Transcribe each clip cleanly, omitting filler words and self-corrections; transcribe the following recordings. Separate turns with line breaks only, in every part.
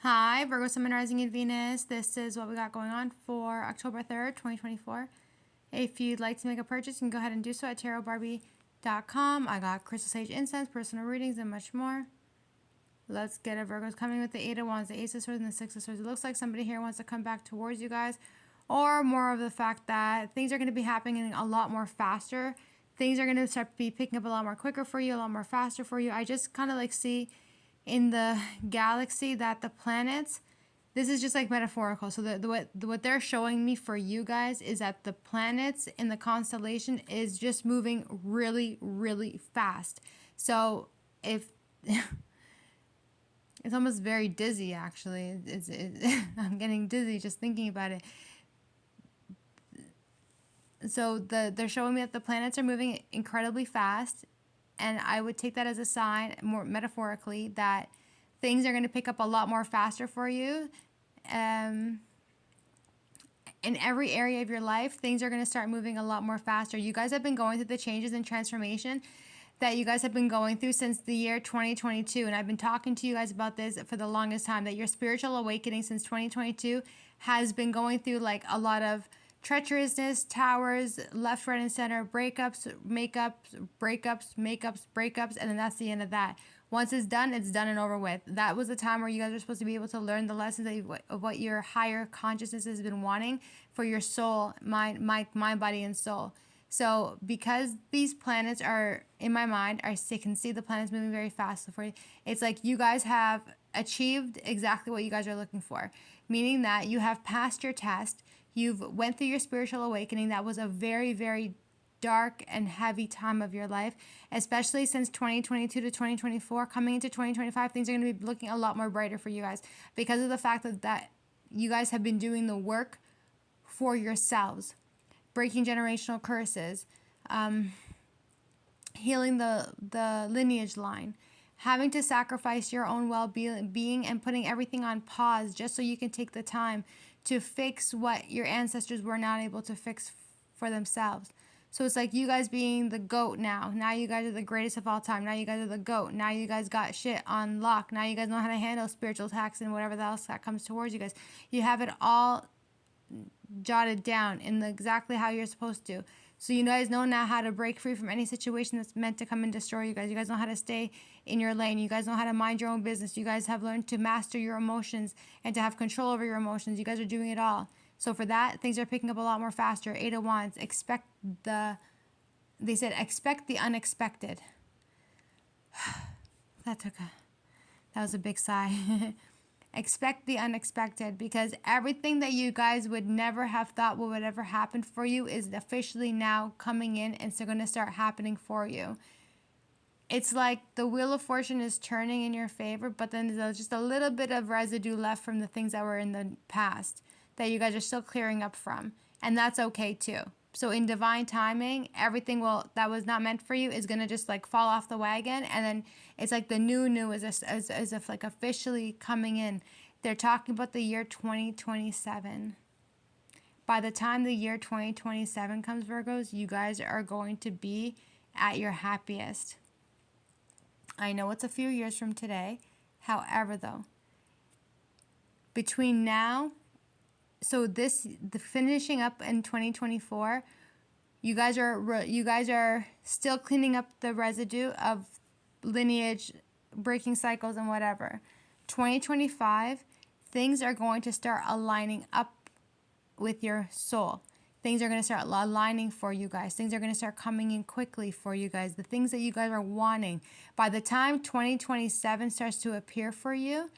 Hi, Virgo, Sun, Rising in Venus. This is what we got going on for October 3rd, 2024. If you'd like to make a purchase, you can go ahead and do so at tarotbarbiecom. I got crystal sage incense, personal readings, and much more. Let's get it. Virgo's coming with the Eight of Wands, the Ace of Swords, and the Six of Swords. It looks like somebody here wants to come back towards you guys, or more of the fact that things are going to be happening a lot more faster. Things are going to start be picking up a lot more quicker for you, a lot more faster for you. I just kind of like see in the galaxy that the planets, this is just like metaphorical. So what they're showing me for you guys is that the planets in the constellation is just moving really, really fast. So if it's almost very dizzy, actually. I'm getting dizzy just thinking about it. So they're showing me that the planets are moving incredibly fast, and I would take that as a sign, more metaphorically, that things are going to pick up a lot more faster for you. In every area of your life, things are going to start moving a lot more faster. You guys have been going through the changes and transformation that you guys have been going through since the year 2022. And I've been talking to you guys about this for the longest time, that your spiritual awakening since 2022 has been going through like a lot of treacherousness, towers, left, right, and center, breakups, breakups, and then that's the end of that. Once it's done and over with. That was the time where you guys are supposed to be able to learn the lessons of what your higher consciousness has been wanting for your soul, mind, body, and soul. So because these planets are, in my mind, I can see the planets moving very fast for you. It's like you guys have achieved exactly what you guys are looking for, meaning that you have passed your test. You've went through your spiritual awakening. That was a very, very dark and heavy time of your life, especially since 2022 to 2024. Coming into 2025, things are going to be looking a lot more brighter for you guys because of the fact that you guys have been doing the work for yourselves, breaking generational curses, healing the lineage line, having to sacrifice your own well-being and putting everything on pause just so you can take the time to fix what your ancestors were not able to fix for themselves. So it's like you guys being the GOAT now. Now you guys are the greatest of all time. Now you guys are the GOAT. Now you guys got shit on lock. Now you guys know how to handle spiritual attacks and whatever else that comes towards you guys. You have it all jotted down in exactly how you're supposed to. So you guys know now how to break free from any situation that's meant to come and destroy you guys. You guys know how to stay in your lane. You guys know how to mind your own business. You guys have learned to master your emotions and to have control over your emotions. You guys are doing it all. So for that, things are picking up a lot more faster. Eight of Wands, expect the unexpected. That was a big sigh. Expect the unexpected, because everything that you guys would never have thought would ever happen for you is officially now coming in, and it's going to start happening for you. It's like the Wheel of Fortune is turning in your favor, but then there's just a little bit of residue left from the things that were in the past that you guys are still clearing up from, and that's okay too. So in divine timing, everything that was not meant for you is going to just like fall off the wagon, and then it's like the new is if like officially coming in. They're talking about the year 2027. By the time the year 2027 comes, Virgos, you guys are going to be at your happiest. I know it's a few years from today. However, though, between now, so the finishing up in 2024, you guys are still cleaning up the residue of lineage, breaking cycles, and whatever. 2025, things are going to start aligning up with your soul. Things are going to start aligning for you guys. Things are going to start coming in quickly for you guys. The things that you guys are wanting. By the time 2027 starts to appear for you,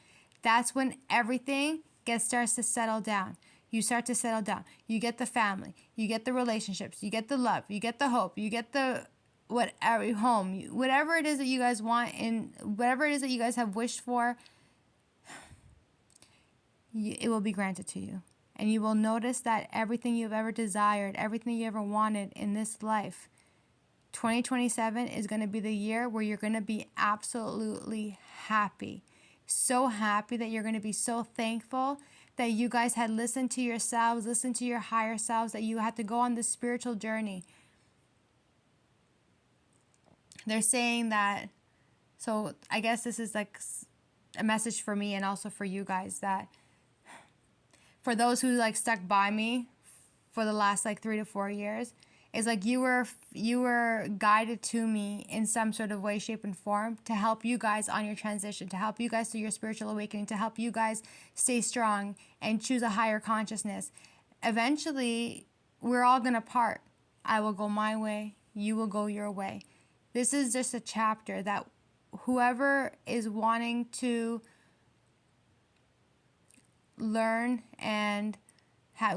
that's when everything starts to settle down. You start to settle down. You get the family. You get the relationships. You get the love. You get the hope. You get the home. Whatever it is that you guys want and whatever it is that you guys have wished for, it will be granted to you. And you will notice that everything you've ever desired, everything you ever wanted in this life, 2027 is going to be the year where you're going to be absolutely happy. So happy that you're going to be so thankful that you guys had listened to yourselves, listened to your higher selves, that you had to go on this spiritual journey. They're saying that, so I guess this is like a message for me and also for you guys, that for those who like stuck by me for the last like 3 to 4 years, is like you were guided to me in some sort of way, shape, and form to help you guys on your transition, to help you guys through your spiritual awakening, to help you guys stay strong and choose a higher consciousness. Eventually, we're all gonna part. I will go my way, you will go your way. This is just a chapter that whoever is wanting to learn and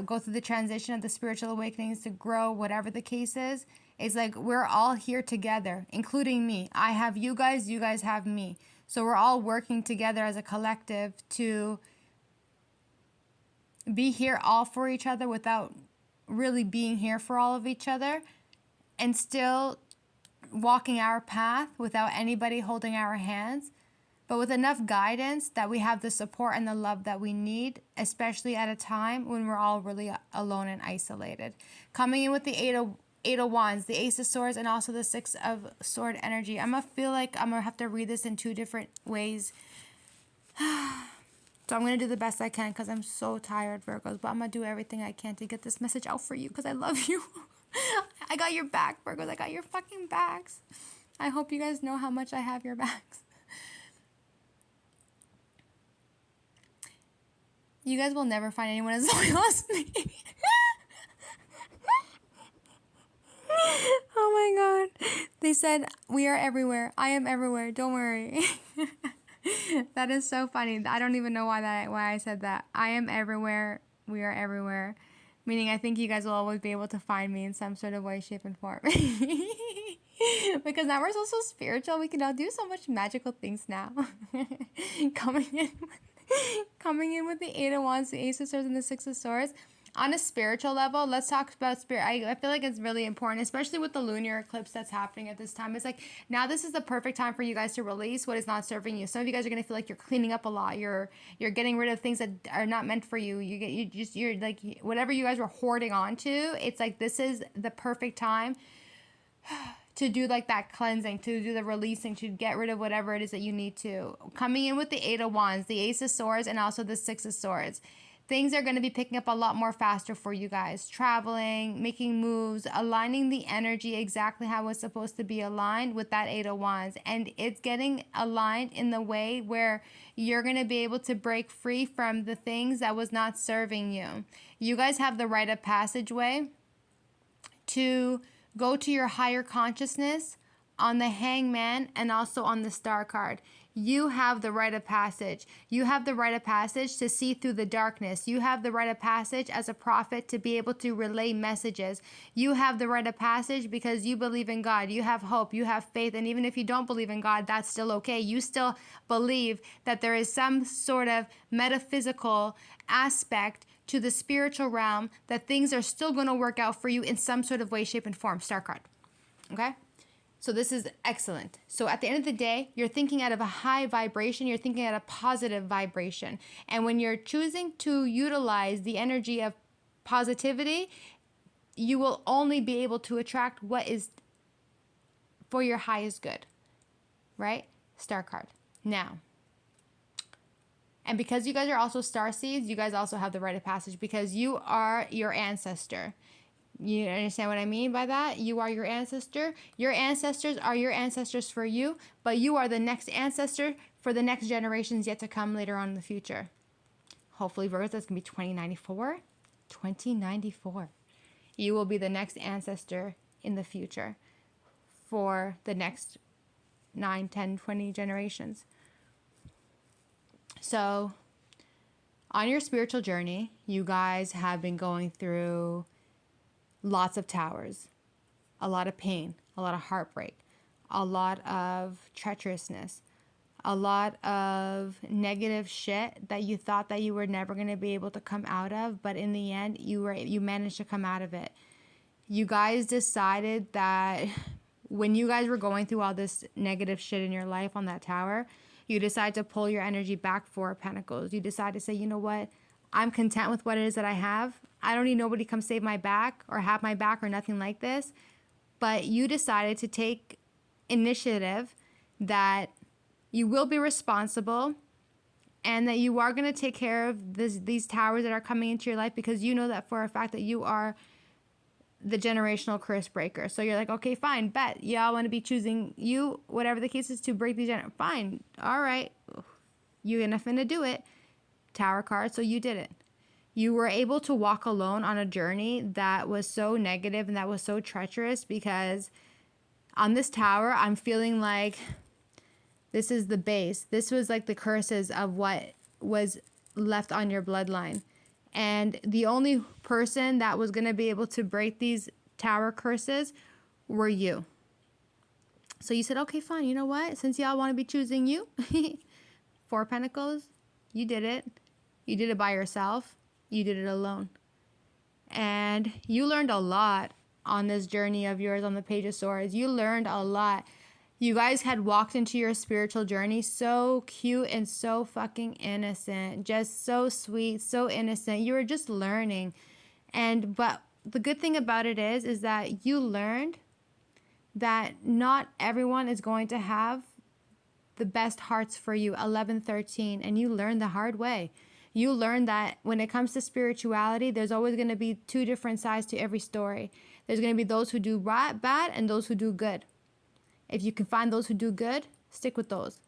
go through the transition of the spiritual awakenings, to grow, whatever the case is, it's like we're all here together, including me. I have you guys have me. So we're all working together as a collective to be here all for each other without really being here for all of each other, and still walking our path without anybody holding our hands, but with enough guidance that we have the support and the love that we need, especially at a time when we're all really alone and isolated. Coming in with the Eight of Wands, the Ace of Swords, and also the Six of Sword energy. I'm going to feel like I'm going to have to read this in 2 different ways. So I'm going to do the best I can because I'm so tired, Virgos. But I'm going to do everything I can to get this message out for you because I love you. I got your back, Virgos. I got your fucking backs. I hope you guys know how much I have your backs. You guys will never find anyone as loyal as me. Oh my god. They said, we are everywhere. I am everywhere. Don't worry. That is so funny. I don't even know why I said that. I am everywhere. We are everywhere. Meaning I think you guys will always be able to find me in some sort of way, shape, and form. Because now we're so spiritual. We can now do so much magical things now. Coming in with the Eight of Wands, the Ace of Swords, and the Six of Swords. On a spiritual level, let's talk about spirit. I feel like it's really important, especially with the lunar eclipse that's happening at this time. It's like, now this is the perfect time for you guys to release what is not serving you. Some of you guys are going to feel like you're cleaning up a lot. You're getting rid of things that are not meant for you. You're like, whatever you guys were hoarding onto, it's like, this is the perfect time to do like that cleansing, to do the releasing, to get rid of whatever it is that you need to. Coming in with the Eight of Wands, the Ace of Swords, and also the Six of Swords. Things are going to be picking up a lot more faster for you guys. Traveling, making moves, aligning the energy exactly how it's supposed to be aligned with that Eight of Wands. And it's getting aligned in the way where you're going to be able to break free from the things that was not serving you. You guys have the rite of passageway to go to your higher consciousness on the Hangman and also on the Star card. You have the rite of passage. You have the rite of passage to see through the darkness. You have the rite of passage as a prophet to be able to relay messages. You have the rite of passage because you believe in God. You have hope. You have faith. And even if you don't believe in God, that's still okay. You still believe that there is some sort of metaphysical aspect to the spiritual realm, that things are still going to work out for you in some sort of way, shape, and form. Star card. Okay? So this is excellent. So at the end of the day, you're thinking out of a high vibration. You're thinking out of a positive vibration. And when you're choosing to utilize the energy of positivity, you will only be able to attract what is for your highest good. Right? Star card. Now, and because you guys are also star seeds, you guys also have the rite of passage because you are your ancestor. You understand what I mean by that? You are your ancestor. Your ancestors are your ancestors for you, but you are the next ancestor for the next generations yet to come later on in the future. Hopefully, Virgos, that's going to be 2094. 2094. You will be the next ancestor in the future for the next 9, 10, 20 generations. So, on your spiritual journey, you guys have been going through lots of towers, a lot of pain, a lot of heartbreak, a lot of treacherousness, a lot of negative shit that you thought that you were never going to be able to come out of, but in the end, you managed to come out of it. You guys decided that when you guys were going through all this negative shit in your life on that tower, you decide to pull your energy back, Four of Pentacles. You decide to say, you know what? I'm content with what it is that I have. I don't need nobody to come save my back or have my back or nothing like this. But you decided to take initiative that you will be responsible and that you are going to take care of these towers that are coming into your life, because you know that for a fact that you are the generational curse breaker. So you're like, okay, fine, bet. Y'all want to be choosing you, whatever the case is, to break these fine. All right. You're gonna finna do it. Tower card, so you did it. You were able to walk alone on a journey that was so negative and that was so treacherous, because on this tower, I'm feeling like this is the base. This was like the curses of what was left on your bloodline. And the only person that was going to be able to break these tower curses were you. So you said, okay, fine. You know what? Since y'all want to be choosing you, 4 Pentacles, you did it. You did it by yourself. You did it alone. And you learned a lot on this journey of yours on the Page of Swords. You learned a lot. You guys had walked into your spiritual journey so cute and so fucking innocent. Just so sweet, so innocent. You were just learning. But the good thing about it is that you learned that not everyone is going to have the best hearts for you, 11-13, and you learned the hard way. You learned that when it comes to spirituality, there's always going to be 2 different sides to every story. There's going to be those who do bad and those who do good. If you can find those who do good, stick with those.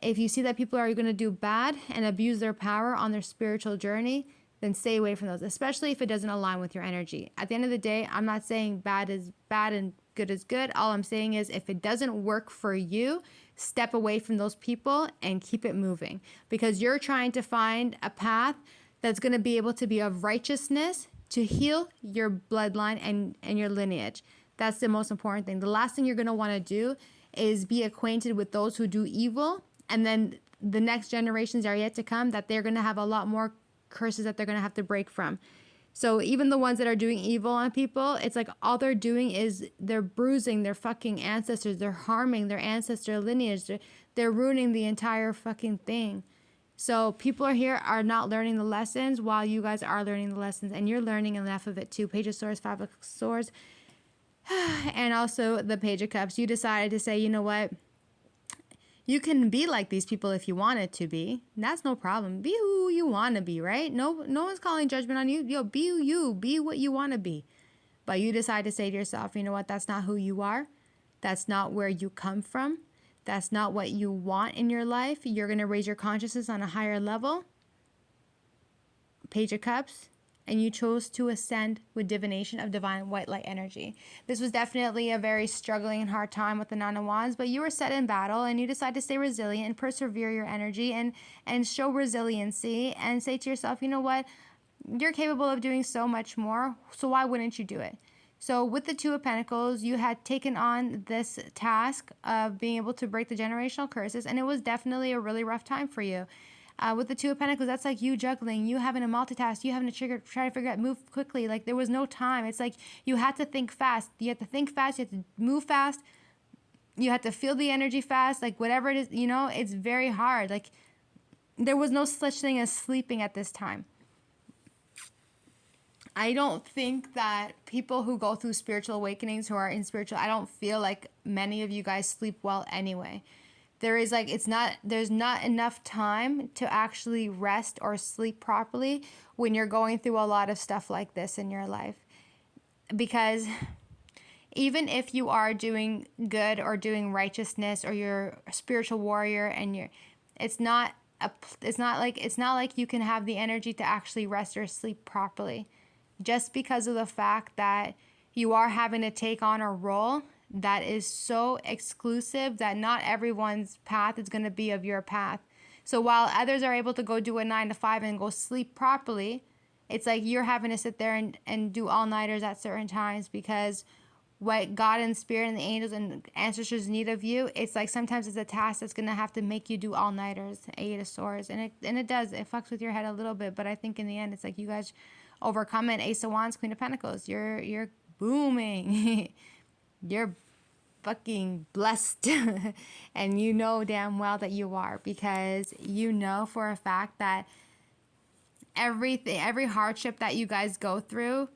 If you see that people are going to do bad and abuse their power on their spiritual journey, then stay away from those, especially if it doesn't align with your energy. At the end of the day, I'm not saying bad is bad and good is good. All I'm saying is if it doesn't work for you, step away from those people and keep it moving, because you're trying to find a path that's going to be able to be of righteousness to heal your bloodline and your lineage. That's the most important thing. The last thing you're going to want to do is be acquainted with those who do evil, and then the next generations are yet to come that they're going to have a lot more curses that they're going to have to break from. So even the ones that are doing evil on people, it's like all they're doing is they're bruising their fucking ancestors. They're harming their ancestor lineage. They're ruining the entire fucking thing. So people are not learning the lessons while you guys are learning the lessons, and you're learning enough of it too. Page of Swords, 5 of Swords, and also the Page of Cups. You decided to say, you know what? You can be like these people if you wanted to be. That's no problem. Be who you want to be, right? No one's calling judgment on you. Yo, be you. Be what you want to be. But you decide to say to yourself, you know what? That's not who you are. That's not where you come from. That's not what you want in your life. You're going to raise your consciousness on a higher level. Page of Cups. And you chose to ascend with divination of divine white light energy. This was definitely a very struggling and hard time with the Nine of Wands, but you were set in battle, and you decided to stay resilient and persevere your energy and show resiliency and say to yourself, you know what? You're capable of doing so much more, so why wouldn't you do it? So with the Two of Pentacles, you had taken on this task of being able to break the generational curses, and it was definitely a really rough time for you. With the Two of Pentacles, that's like you juggling, you having to multitask, you having to try to figure out, move quickly. Like there was no time. It's like you had to think fast. You had to think fast. You had to move fast. You had to feel the energy fast. Like whatever it is, it's very hard. Like there was no such thing as sleeping at this time. I don't think that people who go through spiritual awakenings, who are in spiritual, I don't feel like many of you guys sleep well anyway. There's not enough time to actually rest or sleep properly when you're going through a lot of stuff like this in your life. Because even if you are doing good or doing righteousness, or you're a spiritual warrior, and it's not like you can have the energy to actually rest or sleep properly, just because of the fact that you are having to take on a role that is so exclusive that not everyone's path is going to be of your path. So while others are able to go do a 9 to 5 and go sleep properly, it's like you're having to sit there and do all-nighters at certain times, because what God and Spirit and the angels and ancestors need of you, it's like sometimes it's a task that's going to have to make you do all-nighters. 8 of Swords. And it does. It fucks with your head a little bit, but I think in the end it's like you guys overcome it. Ace of Wands, Queen of Pentacles. You're booming. You're fucking blessed. And you know damn well that you are, because you know for a fact that every hardship that you guys go through,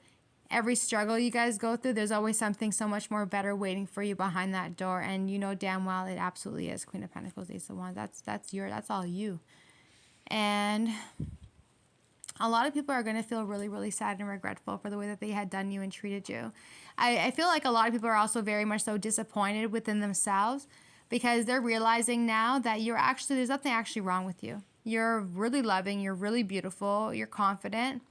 every struggle you guys go through, there's always something so much more better waiting for you behind that door. And you know damn well it absolutely is. Queen of Pentacles, Ace of Wands. That's all you. And a lot of people are going to feel really, really sad and regretful for the way that they had done you and treated you. I feel like a lot of people are also very much so disappointed within themselves because they're realizing now that there's nothing actually wrong with you. You're really loving, you're really beautiful, you're confident.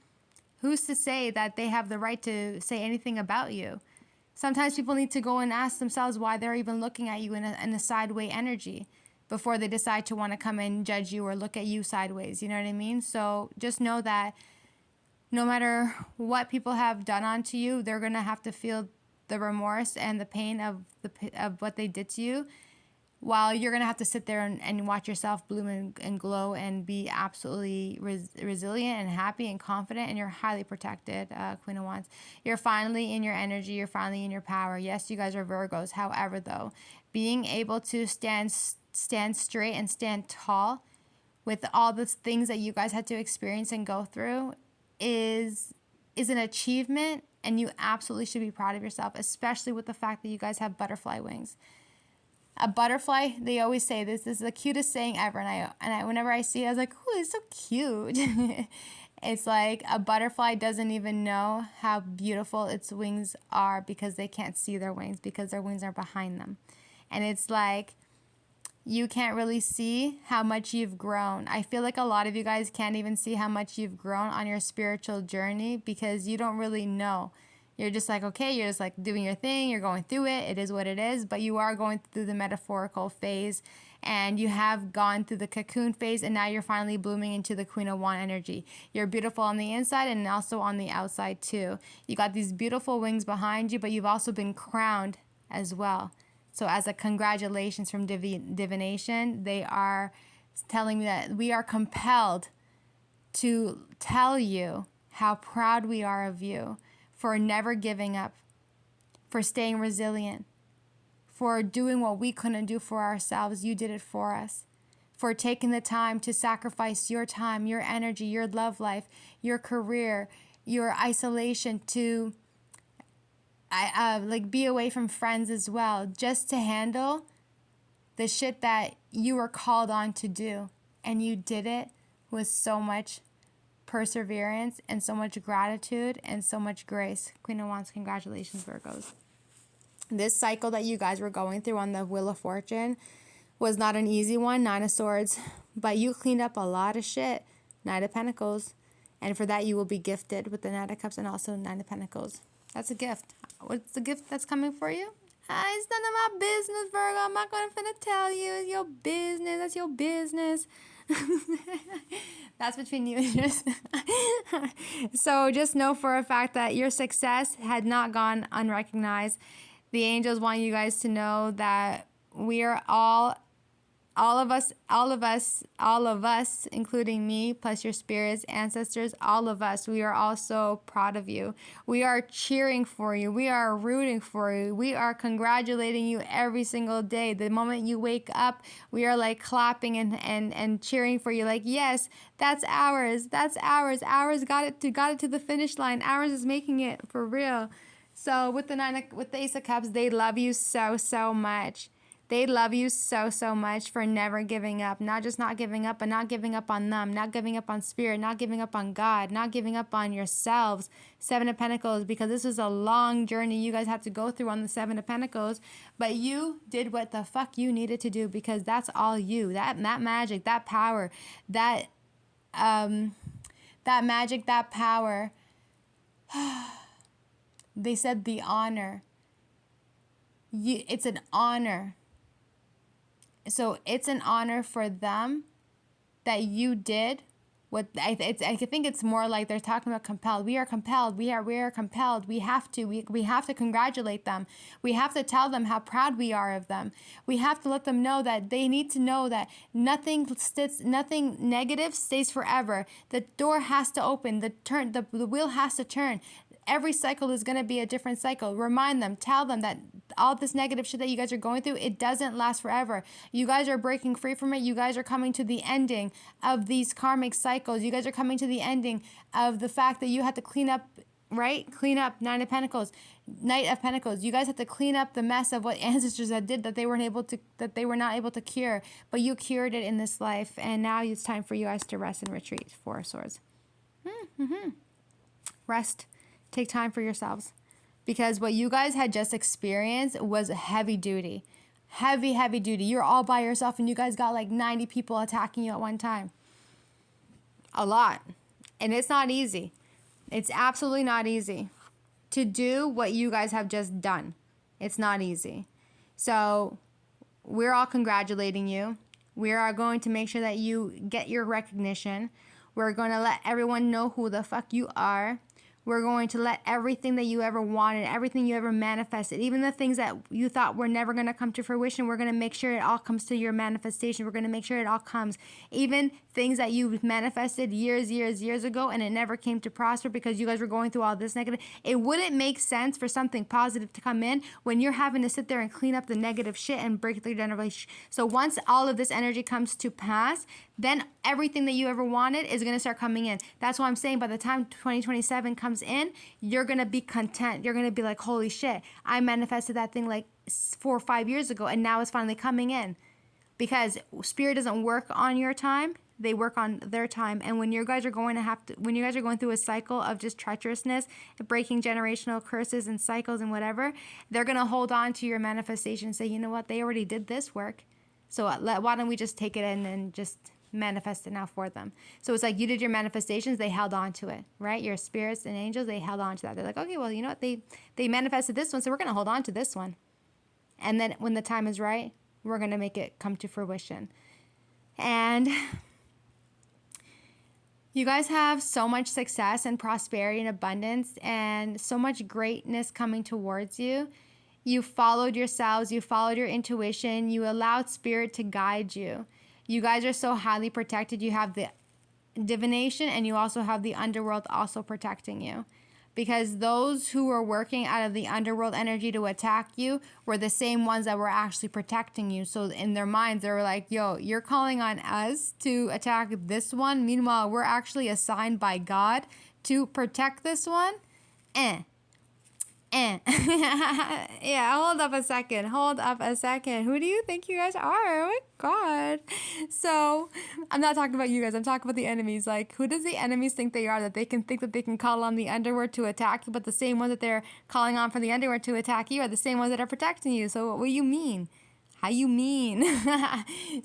Who's to say that they have the right to say anything about you? Sometimes people need to go and ask themselves why they're even looking at you in a sideway energy before they decide to want to come and judge you or look at you sideways. You know what I mean? So just know that no matter what people have done onto you, they're going to have to feel the remorse and the pain of what they did to you, while you're going to have to sit there and watch yourself bloom and glow and be absolutely resilient and happy and confident, and you're highly protected, Queen of Wands. You're finally in your energy. You're finally in your power. Yes, you guys are Virgos. However, though, being able to stand straight and stand tall with all the things that you guys had to experience and go through is an achievement, and you absolutely should be proud of yourself, especially with the fact that you guys have butterfly wings. A butterfly, they always say this is the cutest saying ever, and I whenever I see it, I was like, "Ooh, it's so cute." It's like a butterfly doesn't even know how beautiful its wings are because they can't see their wings, because their wings are behind them. And it's like you can't really see how much you've grown. I feel like a lot of you guys can't even see how much you've grown on your spiritual journey because you don't really know. You're just like, okay, you're just like doing your thing, you're going through it, it is what it is, but you are going through the metaphorical phase, and you have gone through the cocoon phase, and now you're finally blooming into the Queen of Wands energy. You're beautiful on the inside and also on the outside too. You got these beautiful wings behind you, but you've also been crowned as well. So as a congratulations from divination, they are telling me that we are compelled to tell you how proud we are of you, for never giving up, for staying resilient, for doing what we couldn't do for ourselves. You did it for us. For taking the time to sacrifice your time, your energy, your love life, your career, your isolation to be away from friends as well, just to handle the shit that you were called on to do. And you did it with so much perseverance and so much gratitude and so much grace. Queen of Wands, congratulations, Virgos. This cycle that you guys were going through on the Wheel of Fortune was not an easy one, 9 of Swords, but you cleaned up a lot of shit. Knight of Pentacles, and for that you will be gifted with the Knight of Cups and also 9 of Pentacles. That's a gift. What's the gift that's coming for you? It's none of my business, Virgo. I'm not going to tell you. It's your business. That's your business. That's between you and yours. So just know for a fact that your success had not gone unrecognized. The angels want you guys to know that we are all of us, including me, plus your spirits, ancestors, all of us, we are all so proud of you. We are cheering for you. We are rooting for you. We are congratulating you every single day. The moment you wake up, we are like clapping and cheering for you. Like, yes, that's ours. That's ours. Ours got it to the finish line. Ours is making it for real. So with the Ace of Cups, they love you so much. They love you so much for never giving up. Not just not giving up, but not giving up on them, not giving up on spirit, not giving up on God, not giving up on yourselves. 7 of Pentacles, because this was a long journey you guys had to go through on the 7 of Pentacles, but you did what the fuck you needed to do, because that's all you. That magic, that power, that magic, that power. They said the honor. It's an honor. So it's an honor for them that you did what I think it's more like they're talking about compelled. We are compelled. We are compelled. We have to congratulate them. We have to tell them how proud we are of them. We have to let them know that they need to know that nothing negative stays forever. The door has to open. The wheel has to turn. Every cycle is going to be a different cycle. Remind them, tell them that all this negative shit that you guys are going through, it doesn't last forever. You guys are breaking free from it. You guys are coming to the ending of these karmic cycles. You guys are coming to the ending of the fact that you had to clean up right? Clean up. Knight of Pentacles. You guys have to clean up the mess of what ancestors had did that they were not able to cure, but you cured it in this life, and now it's time for you guys to rest and retreat. Four of Swords. Rest. Take time for yourselves, because what you guys had just experienced was heavy duty. Heavy duty. You're all by yourself, and you guys got like 90 people attacking you at one time. A lot. And it's not easy. It's absolutely not easy to do what you guys have just done. It's not easy. So we're all congratulating you. We are going to make sure that you get your recognition. We're going to let everyone know who the fuck you are. We're going to let everything that you ever wanted, everything you ever manifested, even the things that you thought were never going to come to fruition, we're going to make sure it all comes to your manifestation. We're going to make sure it all comes. Even things that you manifested years ago and it never came to prosper because you guys were going through all this negative. It wouldn't make sense for something positive to come in when you're having to sit there and clean up the negative shit and break through generation. So once all of this energy comes to pass, then everything that you ever wanted is going to start coming in. That's why I'm saying by the time 2027 comes in, you're going to be content. You're going to be like, holy shit, I manifested that thing like 4 or 5 years ago and now it's finally coming in. Because spirit doesn't work on your time, they work on their time. And when you guys are going through a cycle of just treacherousness, breaking generational curses and cycles and whatever, they're going to hold on to your manifestation and say, you know what, they already did this work. So why don't we just take it in and just manifest it now for them? So it's like you did your manifestations, they held on to it, right? Your spirits and angels, they held on to that. They're like, okay, well, you know what? They manifested this one, so we're going to hold on to this one. And then when the time is right, we're going to make it come to fruition. And you guys have so much success and prosperity and abundance and so much greatness coming towards you. You followed yourselves, you followed your intuition, you allowed spirit to guide you. You guys are so highly protected. You have the divination and you also have the underworld also protecting you. Because those who were working out of the underworld energy to attack you were the same ones that were actually protecting you. So in their minds, they were like, yo, you're calling on us to attack this one. Meanwhile, we're actually assigned by God to protect this one. Yeah, hold up a second. Who do you think you guys are? Oh my God. So I'm not talking about you guys. I'm talking about the enemies. Like, who does the enemies think they are, that they can think that they can call on the underworld to attack you, but the same ones that they're calling on for the underworld to attack you are the same ones that are protecting you? So what do you mean? How you mean?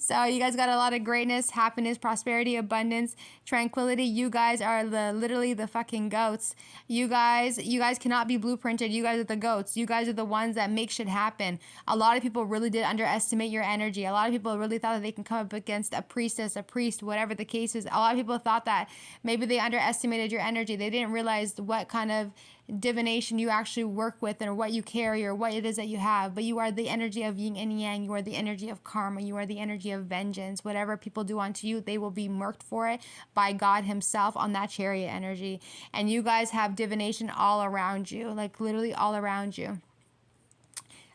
So you guys got a lot of greatness, happiness, prosperity, abundance, tranquility. You guys are literally the fucking goats. You guys cannot be blueprinted. You guys are the goats. You guys are the ones that make shit happen. A lot of people really did underestimate your energy. A lot of people really thought that they can come up against a priestess, a priest, whatever the case is. A lot of people thought that maybe they underestimated your energy. They didn't realize what kind of divination you actually work with or what you carry or what it is that you have. But you are the energy of yin and yang. You are the energy of karma. You are the energy of vengeance. Whatever people do unto you, they will be marked for it by God himself on that chariot energy. And you guys have divination all around you, like literally all around you.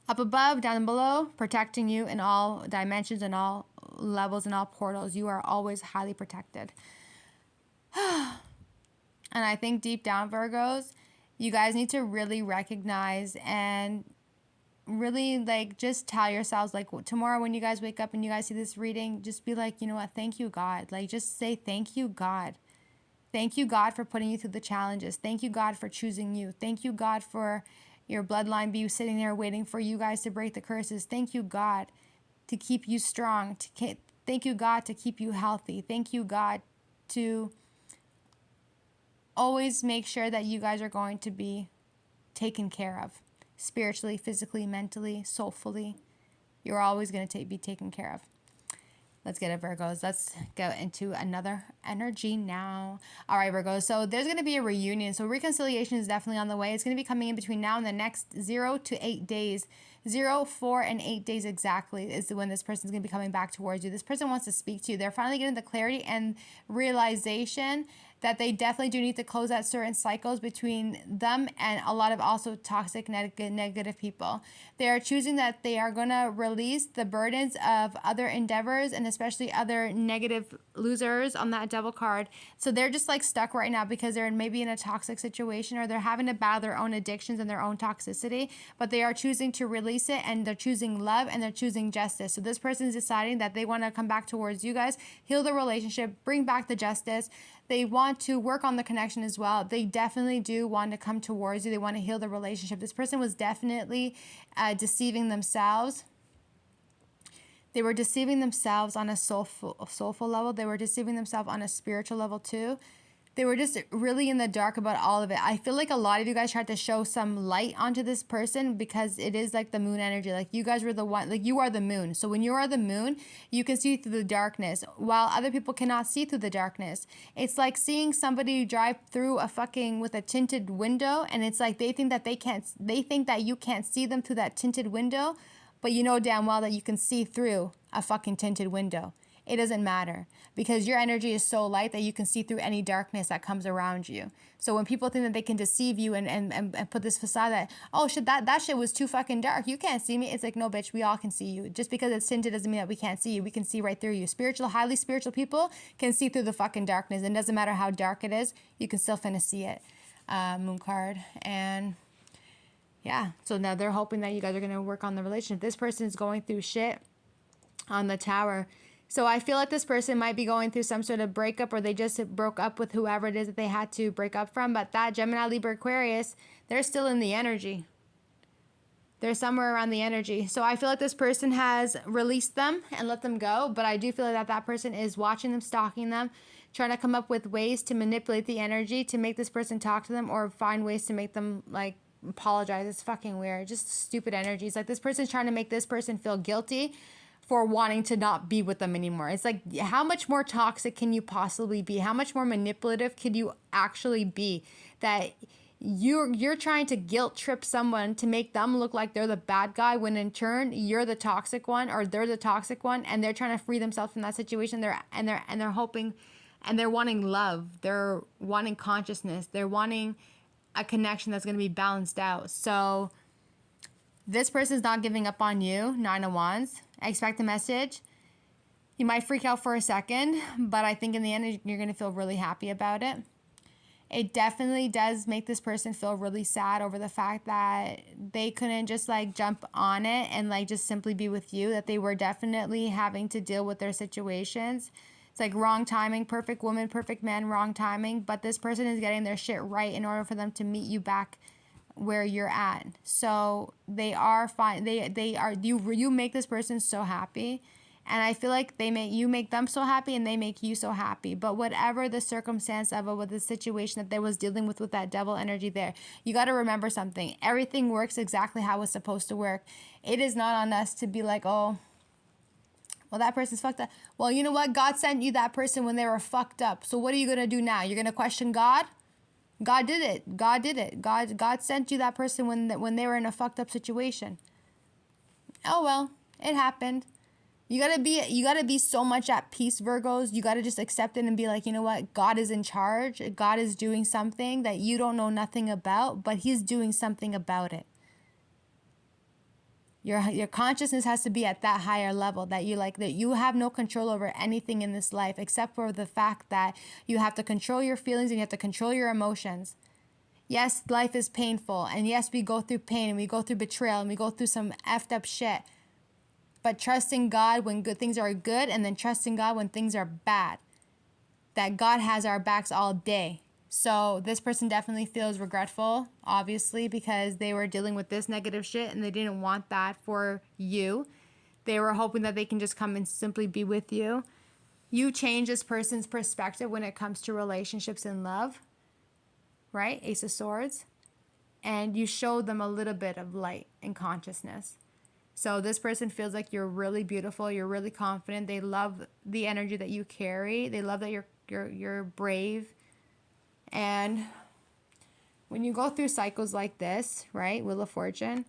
Up above, down below, protecting you in all dimensions and all levels and all portals. You are always highly protected. And I think deep down, Virgos, you guys need to really recognize and really like just tell yourselves, like, tomorrow when you guys wake up and you guys see this reading, just be like, you know what, thank you, God. Like, just say thank you, God. Thank you, God, for putting you through the challenges. Thank you, God, for choosing you. Thank you, God, for your bloodline be sitting there waiting for you guys to break the curses. Thank you, God, to keep you strong. Thank you, God, to keep you healthy. Thank you, God, to always make sure that you guys are going to be taken care of. Spiritually, physically, mentally, soulfully. You're always going to be taken care of. Let's get it, Virgos. Let's go into another energy now. All right, Virgos. So there's going to be a reunion. So reconciliation is definitely on the way. It's going to be coming in between now and the next 0 to 8 days. 0, 4, and 8 days exactly is when this person's going to be coming back towards you. This person wants to speak to you. They're finally getting the clarity and realization that they definitely do need to close out certain cycles between them and a lot of also toxic negative people. They are choosing that they are going to release the burdens of other endeavors and especially other negative losers on that Devil card. So they're just like stuck right now because they're maybe in a toxic situation, or they're having to battle their own addictions and their own toxicity, but they are choosing to release it, and they're choosing love and they're choosing justice. So this person is deciding that they want to come back towards you guys, heal the relationship, bring back the justice. They want to work on the connection as well. They definitely do want to come towards you. They want to heal the relationship. This person was definitely deceiving themselves. They were deceiving themselves on a soulful level. They were deceiving themselves on a spiritual level too. They were just really in the dark about all of it. I feel like a lot of you guys tried to show some light onto this person because it is like the moon energy. Like you guys were the one, like you are the moon. So when you are the moon, you can see through the darkness while other people cannot see through the darkness. It's like seeing somebody drive through a fucking with a tinted window, and it's like they think that you can't see them through that tinted window, but you know damn well that you can see through a fucking tinted window. It doesn't matter because your energy is so light that you can see through any darkness that comes around you. So when people think that they can deceive you and put this facade that, oh shit, that shit was too fucking dark, you can't see me. It's like, no bitch, we all can see you. Just because it's tinted doesn't mean that we can't see you. We can see right through you. Highly spiritual people can see through the fucking darkness. And it doesn't matter how dark it is, you can still finna see it. Moon card. And yeah, so now they're hoping that you guys are going to work on the relationship. This person is going through shit on the Tower. So I feel like this person might be going through some sort of breakup, or they just broke up with whoever it is that they had to break up from. But that Gemini, Libra, Aquarius, they're still in the energy. They're somewhere around the energy. So I feel like this person has released them and let them go. But I do feel like that person is watching them, stalking them, trying to come up with ways to manipulate the energy to make this person talk to them, or find ways to make them like apologize. It's fucking weird. Just stupid energies. Like this person's trying to make this person feel guilty for wanting to not be with them anymore. It's like, how much more toxic can you possibly be? How much more manipulative could you actually be that you're trying to guilt trip someone to make them look like they're the bad guy, when in turn you're the toxic one, or they're the toxic one, and they're trying to free themselves from that situation. They're hoping, and they're wanting love. They're wanting consciousness. They're wanting a connection that's going to be balanced out. So this person's not giving up on you. 9 of Wands. I expect a message. You might freak out for a second, but I think in the end, you're going to feel really happy about it. It definitely does make this person feel really sad over the fact that they couldn't just like jump on it and like just simply be with you, that they were definitely having to deal with their situations. It's like wrong timing, perfect woman, perfect man, wrong timing. But this person is getting their shit right in order for them to meet you back where you're at. So they are fine. They are, you make this person so happy, and I feel like you make them so happy, and they make you so happy. But whatever the circumstance of it, with the situation that they was dealing with that devil energy there, you got to remember something. Everything works exactly how it's supposed to work. It is not on us to be like, oh, well, that person's fucked up. Well, you know what? God sent you that person when they were fucked up. So what are you going to do now? You're going to question God? God did it. God did it. God sent you that person when they were in a fucked up situation. Oh well, it happened. You gotta be so much at peace, Virgos. You gotta just accept it and be like, you know what? God is in charge. God is doing something that you don't know nothing about, but He's doing something about it. Your consciousness has to be at that higher level, that you have no control over anything in this life except for the fact that you have to control your feelings and you have to control your emotions. Yes, life is painful, and yes, we go through pain and we go through betrayal and we go through some effed up shit. But trusting God when good things are good, and then trusting God when things are bad. That God has our backs all day. So this person definitely feels regretful, obviously, because they were dealing with this negative shit and they didn't want that for you. They were hoping that they can just come and simply be with you. You change this person's perspective when it comes to relationships and love, right? Ace of Swords. And you show them a little bit of light and consciousness. So this person feels like you're really beautiful. You're really confident. They love the energy that you carry. They love that you're brave. And when you go through cycles like this, right, Wheel of Fortune,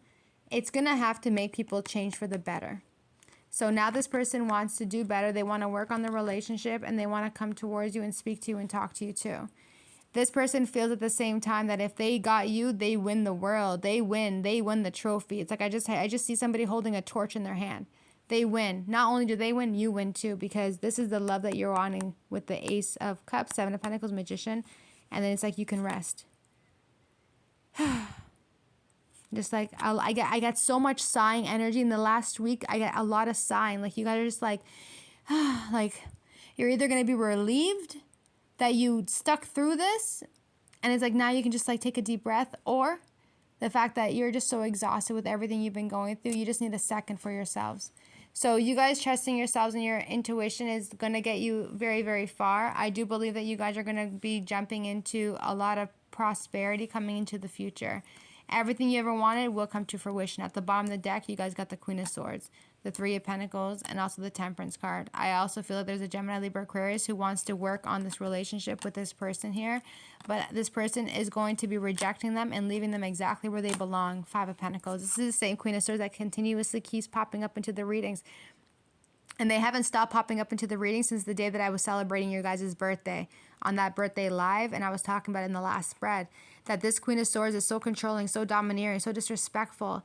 it's going to have to make people change for the better. So now this person wants to do better. They want to work on the relationship, and they want to come towards you and speak to you and talk to you too. This person feels at the same time that if they got you, they win the world. They win the trophy. It's like I just see somebody holding a torch in their hand. They win. Not only do they win, you win too, because this is the love that you're wanting with the Ace of Cups, Seven of Pentacles, Magician, and then it's like you can rest. Just like I get so much sighing energy in the last week. I get a lot of sighing. Like you guys are just like you're either gonna be relieved that you stuck through this, and it's like now you can just like take a deep breath, or the fact that you're just so exhausted with everything you've been going through, you just need a second for yourselves. So you guys trusting yourselves and your intuition is going to get you very, very far. I do believe that you guys are going to be jumping into a lot of prosperity coming into the future. Everything you ever wanted will come to fruition. At the bottom of the deck, you guys got the Queen of Swords, the Three of Pentacles, and also the Temperance card. I also feel like there's a Gemini, Libra, Aquarius who wants to work on this relationship with this person here. But this person is going to be rejecting them and leaving them exactly where they belong. Five of Pentacles. This is the same Queen of Swords that continuously keeps popping up into the readings. And they haven't stopped popping up into the reading since the day that I was celebrating your guys' birthday on that birthday live. And I was talking about it in the last spread, that this Queen of Swords is so controlling, so domineering, so disrespectful.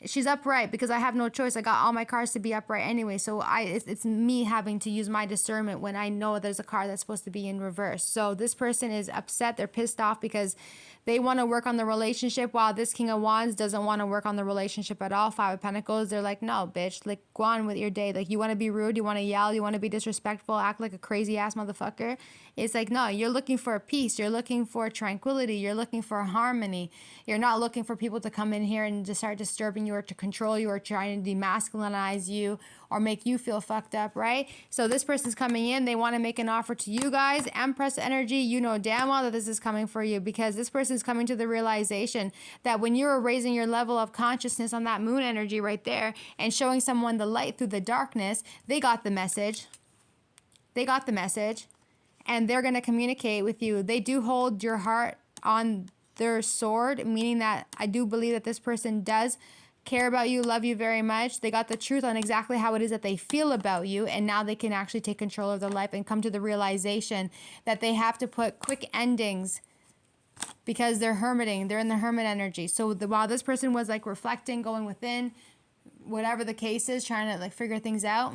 She's upright because I have no choice. I got all my cards to be upright anyway. So it's me having to use my discernment when I know there's a card that's supposed to be in reverse. So this person is upset. They're pissed off because they want to work on the relationship, while this King of Wands doesn't want to work on the relationship at all. Five of Pentacles, they're like, no, bitch, like, go on with your day. Like, you want to be rude, you want to yell, you want to be disrespectful, act like a crazy ass motherfucker. It's like, no, you're looking for peace, you're looking for tranquility, you're looking for harmony. You're not looking for people to come in here and just start disturbing you or to control you or trying to demasculinize you or make you feel fucked up, right? So this person's coming in, they want to make an offer to you guys. Empress energy, you know damn well that this is coming for you, because this person's coming to the realization that when you're raising your level of consciousness on that moon energy right there and showing someone the light through the darkness, they got the message. They got the message, and they're going to communicate with you. They do hold your heart on their sword, meaning that I do believe that this person does care about you, love you very much. They got the truth on exactly how it is that they feel about you, and now they can actually take control of their life and come to the realization that they have to put quick endings because they're hermiting. They're in the hermit energy. So while this person was like reflecting, going within, whatever the case is, trying to like figure things out,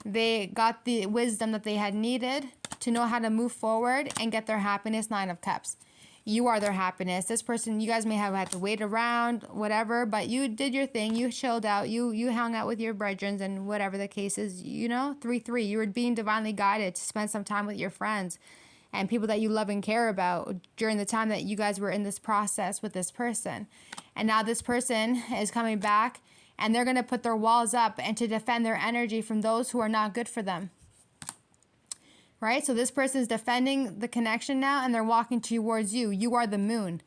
they got the wisdom that they had needed to know how to move forward and get their happiness. Nine of Cups. You are their happiness. This person, you guys may have had to wait around, whatever, but you did your thing. You chilled out. You hung out with your brethren and whatever the case is, you know, 3-3. You were being divinely guided to spend some time with your friends and people that you love and care about during the time that you guys were in this process with this person. And now this person is coming back, and they're going to put their walls up and to defend their energy from those who are not good for them. Right? So this person is defending the connection now, and they're walking towards you. You are the moon.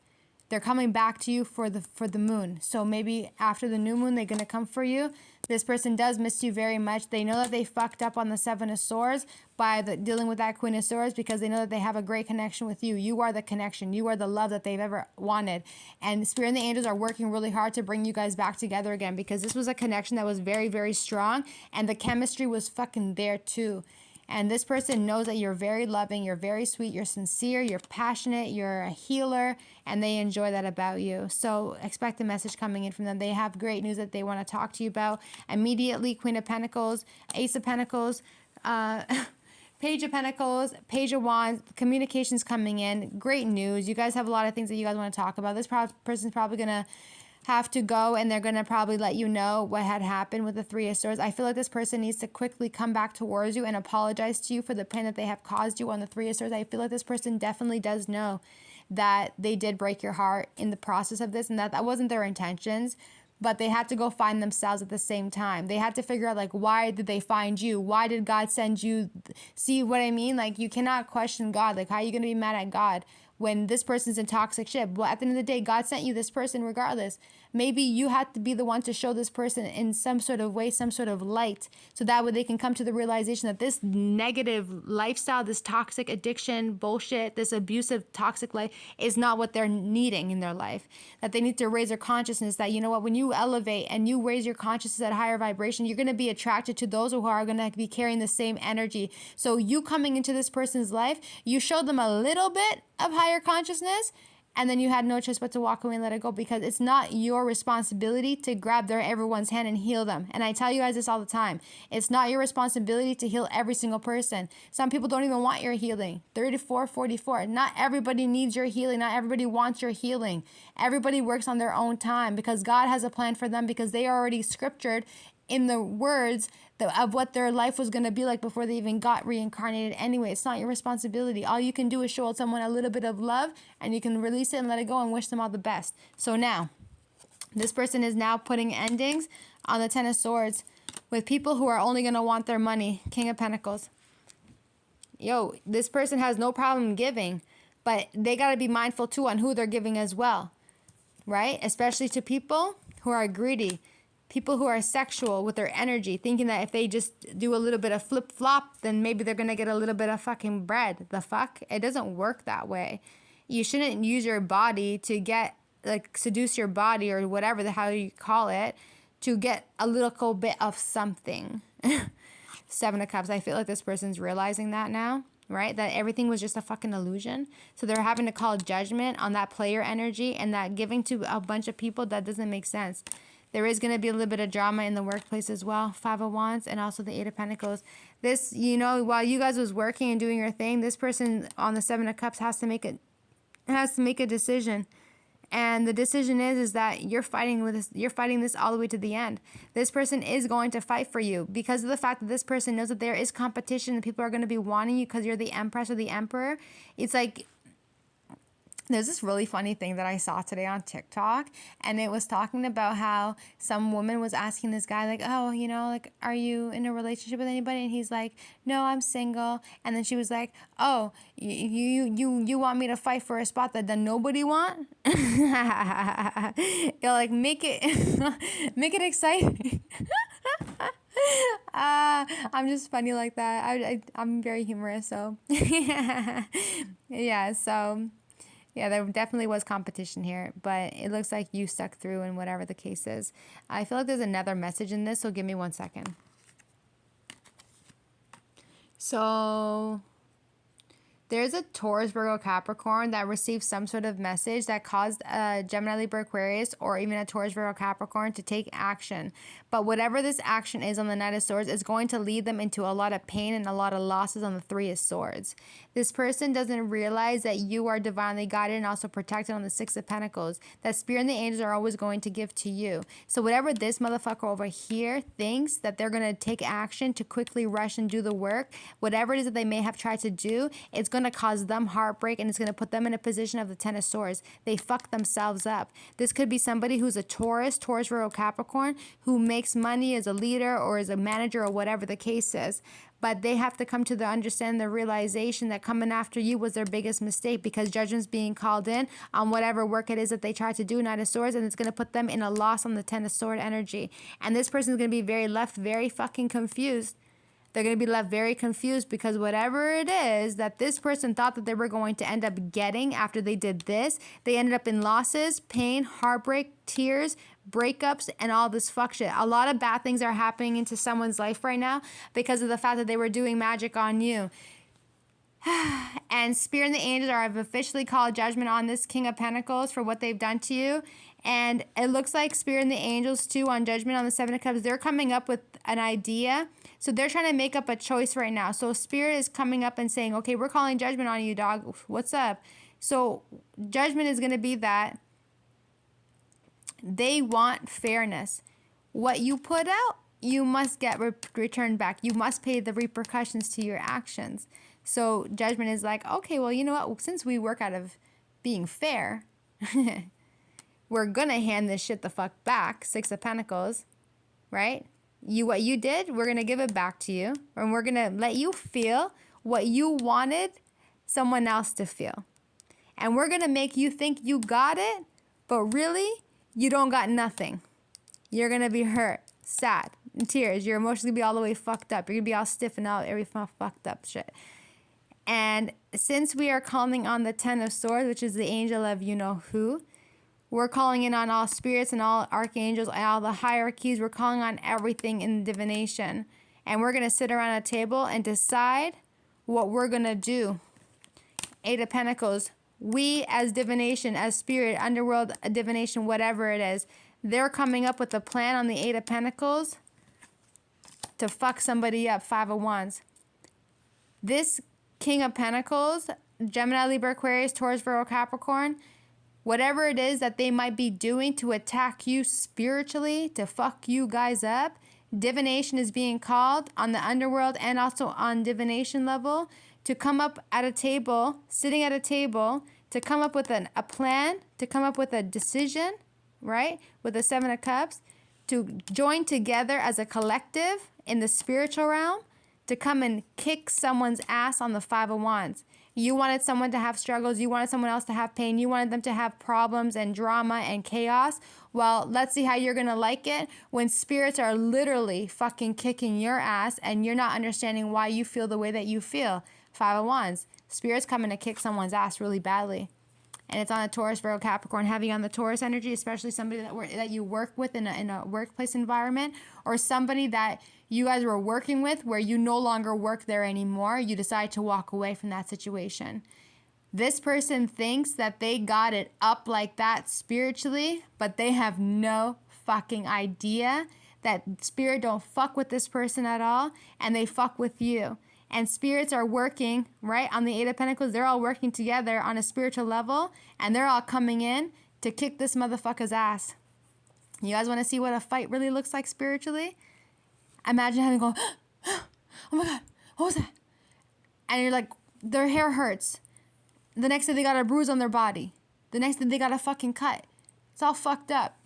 They're coming back to you for the moon. So maybe after the new moon, they're going to come for you. This person does miss you very much. They know that they fucked up on the Seven of Swords by dealing with that Queen of Swords, because they know that they have a great connection with you. You are the connection. You are the love that they've ever wanted. And Spirit and the angels are working really hard to bring you guys back together again, because this was a connection that was very, very strong, and the chemistry was fucking there too. And this person knows that you're very loving, you're very sweet, you're sincere, you're passionate, you're a healer, and they enjoy that about you. So expect a message coming in from them. They have great news that they want to talk to you about immediately. Queen of Pentacles, Ace of Pentacles, Page of Pentacles, Page of Wands, communications coming in. Great news. You guys have a lot of things that you guys want to talk about. This person's probably going to have to go, and they're going to probably let you know what had happened with the Three of Swords. I feel like this person needs to quickly come back towards you and apologize to you for the pain that they have caused you on the Three of Swords. I feel like this person definitely does know that they did break your heart in the process of this, and that wasn't their intentions, but they had to go find themselves at the same time. They had to figure out, like, why did they find you? Why did God send you? See what I mean? Like, you cannot question God. Like, how are you going to be mad at God when this person's in toxic shit. Well, at the end of the day, God sent you this person regardless. Maybe you have to be the one to show this person in some sort of way, some sort of light, so that way they can come to the realization that this negative lifestyle, this toxic addiction bullshit, this abusive toxic life is not what they're needing in their life. That they need to raise their consciousness, that, you know what, when you elevate and you raise your consciousness at a higher vibration, you're going to be attracted to those who are going to be carrying the same energy. So you coming into this person's life, you show them a little bit of higher consciousness, and then you had no choice but to walk away and let it go, because it's not your responsibility to grab everyone's hand and heal them. And I tell you guys this all the time. It's not your responsibility to heal every single person. Some people don't even want your healing. 34, 44. Not everybody needs your healing. Not everybody wants your healing. Everybody works on their own time because God has a plan for them, because they are already scriptured in the words of what their life was going to be like before they even got reincarnated anyway. It's not your responsibility. All you can do is show someone a little bit of love, and you can release it and let it go and wish them all the best. So now, this person is now putting endings on the Ten of Swords with people who are only going to want their money. King of Pentacles. Yo, this person has no problem giving, but they got to be mindful too on who they're giving as well, right? Especially to people who are greedy. People who are sexual with their energy, thinking that if they just do a little bit of flip-flop, then maybe they're going to get a little bit of fucking bread. The fuck? It doesn't work that way. You shouldn't use your body to get, like, seduce your body or whatever the hell you call it, to get a little bit of something. Seven of Cups. I feel like this person's realizing that now, right? That everything was just a fucking illusion. So they're having to call judgment on that player energy, and that giving to a bunch of people, that doesn't make sense. There is going to be a little bit of drama in the workplace as well. Five of Wands and also the Eight of Pentacles. This, you know, while you guys was working and doing your thing, this person on the Seven of Cups has to make a decision. And the decision is that you're fighting this all the way to the end. This person is going to fight for you because of the fact that this person knows that there is competition and people are going to be wanting you because you're the Empress or the Emperor. It's like, there's this really funny thing that I saw today on TikTok, and it was talking about how some woman was asking this guy, like, oh, you know, like, are you in a relationship with anybody? And he's like, no, I'm single. And then she was like, oh, you want me to fight for a spot that nobody want? You're like, make it exciting. I'm just funny like that. I'm very humorous, so yeah, so yeah, there definitely was competition here, but it looks like you stuck through in whatever the case is. I feel like there's another message in this, so give me 1 second. So there's a Taurus, Virgo, Capricorn that received some sort of message that caused a Gemini, Libra, Aquarius, or even a Taurus, Virgo, Capricorn to take action. But whatever this action is on the Knight of Swords is going to lead them into a lot of pain and a lot of losses on the Three of Swords. This person doesn't realize that you are divinely guided and also protected on the Six of Pentacles. That Spirit and the angels are always going to give to you. So whatever this motherfucker over here thinks that they're going to take action to quickly rush and do the work, whatever it is that they may have tried to do, it's going to cause them heartbreak, and it's going to put them in a position of the Ten of Swords. They fuck themselves up. This could be somebody who's a Taurus, Virgo, Capricorn, who makes money as a leader or as a manager or whatever the case is. But they have to come to the realization that coming after you was their biggest mistake, because judgment's being called in on whatever work it is that they tried to do, Knight of Swords, and it's going to put them in a loss on the Ten of Swords energy. And this person's going to be very fucking confused. They're going to be left very confused because whatever it is that this person thought that they were going to end up getting after they did this, they ended up in losses, pain, heartbreak, tears, breakups, and all this fuck shit. A lot of bad things are happening into someone's life right now because of the fact that they were doing magic on you. And Spirit and the angels have officially called judgment on this King of Pentacles for what they've done to you. And it looks like Spirit and the angels too on judgment on the Seven of Cups. They're coming up with an idea. So they're trying to make up a choice right now. So Spirit is coming up and saying, okay, we're calling judgment on you, dog. What's up? So judgment is going to be that they want fairness. What you put out, you must get returned back. You must pay the repercussions to your actions. So judgment is like, okay, well, you know what? Since we work out of being fair, we're going to hand this shit the fuck back. Six of Pentacles, right? What you did, we're going to give it back to you. And we're going to let you feel what you wanted someone else to feel. And we're going to make you think you got it, but really, you don't got nothing. You're going to be hurt, sad, in tears. You're emotionally be all the way fucked up. You're going to be all stiff and all every fucked up shit. And since we are calling on the Ten of Swords, which is the angel of you-know-who, we're calling in on all spirits and all archangels and all the hierarchies. We're calling on everything in divination. And we're going to sit around a table and decide what we're going to do. Eight of Pentacles. We as divination, as spirit, underworld divination, whatever it is, they're coming up with a plan on the Eight of Pentacles to fuck somebody up. Five of Wands. This King of Pentacles, Gemini, Libra, Aquarius, Taurus, Virgo, Capricorn, whatever it is that they might be doing to attack you spiritually, to fuck you guys up, divination is being called on the underworld and also on divination level to come up at a table, sitting at a table, to come up with a plan, to come up with a decision, right? With the Seven of Cups, to join together as a collective in the spiritual realm, to come and kick someone's ass on the Five of Wands. You wanted someone to have struggles. You wanted someone else to have pain. You wanted them to have problems and drama and chaos. Well, let's see how you're going to like it when spirits are literally fucking kicking your ass and you're not understanding why you feel the way that you feel. Five of Wands. Spirits coming to kick someone's ass really badly. And it's on a Taurus, Virgo, Capricorn, heavy on the Taurus energy, especially somebody that you work with in a workplace environment, or somebody that you guys were working with where you no longer work there anymore. You decide to walk away from that situation. This person thinks that they got it up like that spiritually, but they have no fucking idea that spirit don't fuck with this person at all, and they fuck with you. And spirits are working, right, on the Eight of Pentacles. They're all working together on a spiritual level, and they're all coming in to kick this motherfucker's ass. You guys want to see what a fight really looks like spiritually? Imagine having to go, oh my God, what was that? And you're like, their hair hurts. The next day they got a bruise on their body. The next day they got a fucking cut. It's all fucked up.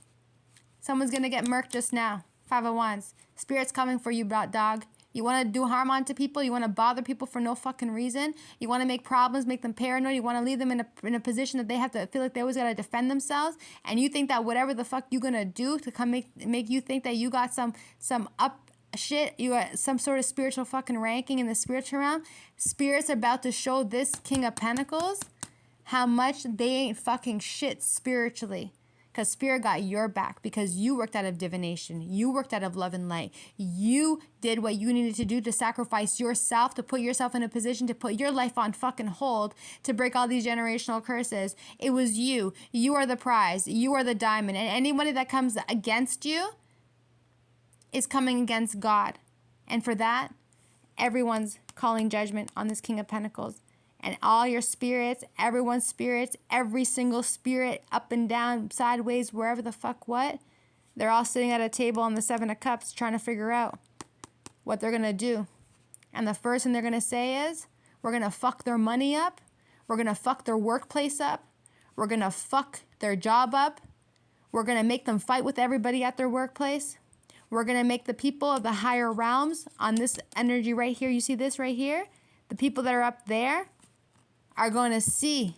Someone's going to get murked just now. Five of Wands. Spirit's coming for you, dog. You want to do harm onto people. You want to bother people for no fucking reason. You want to make problems, make them paranoid. You want to leave them in a position that they have to feel like they always got to defend themselves. And you think that whatever the fuck you going to do to come make you think that you got some up shit, you got some sort of spiritual fucking ranking in the spiritual realm. Spirit's about to show this King of Pentacles how much they ain't fucking shit spiritually. Because spirit got your back because you worked out of divination. You worked out of love and light. You did what you needed to do to sacrifice yourself, to put yourself in a position to put your life on fucking hold, to break all these generational curses. It was you. You are the prize. You are the diamond. And anybody that comes against you is coming against God. And for that, everyone's calling judgment on this King of Pentacles. And all your spirits, everyone's spirits, every single spirit, up and down, sideways, wherever the fuck what, they're all sitting at a table on the Seven of Cups trying to figure out what they're going to do. And the first thing they're going to say is, we're going to fuck their money up. We're going to fuck their workplace up. We're going to fuck their job up. We're going to make them fight with everybody at their workplace. We're going to make the people of the higher realms on this energy right here, you see this right here? The people that are up there are going to see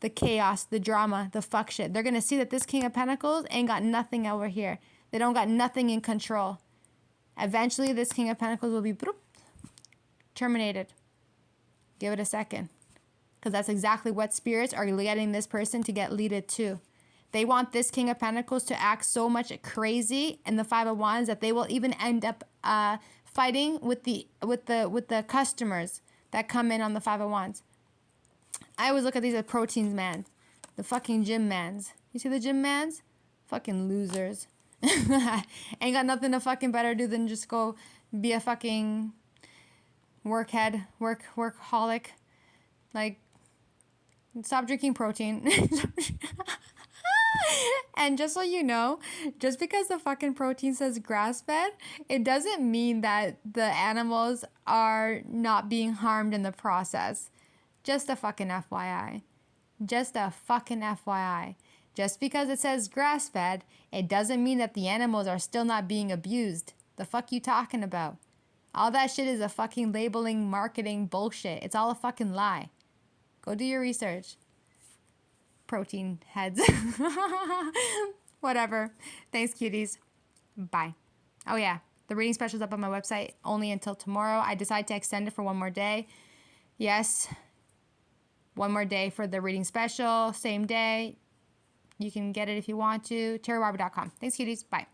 the chaos, the drama, the fuck shit. They're going to see that this King of Pentacles ain't got nothing over here. They don't got nothing in control. Eventually, this King of Pentacles will be terminated. Give it a second. Because that's exactly what spirits are getting this person to get leaded to. They want this King of Pentacles to act so much crazy in the Five of Wands that they will even end up fighting with the customers that come in on the Five of Wands. I always look at these as proteins, man. The fucking gym mans. You see the gym mans? Fucking losers. Ain't got nothing to fucking better do than just go be a fucking workaholic. Like, stop drinking protein. And just so you know, just because the fucking protein says grass-fed, it doesn't mean that the animals are not being harmed in the process. Just a fucking FYI. Just a fucking FYI. Just because it says grass-fed, it doesn't mean that the animals are still not being abused. The fuck you talking about? All that shit is a fucking labeling, marketing bullshit. It's all a fucking lie. Go do your research. protein heads. Whatever. Thanks, cuties. Bye. Oh, yeah. The reading special is up on my website only until tomorrow. I decided to extend it for one more day. Yes. One more day for the reading special. Same day. You can get it if you want to. tarotbarbie.com. Thanks, cuties. Bye.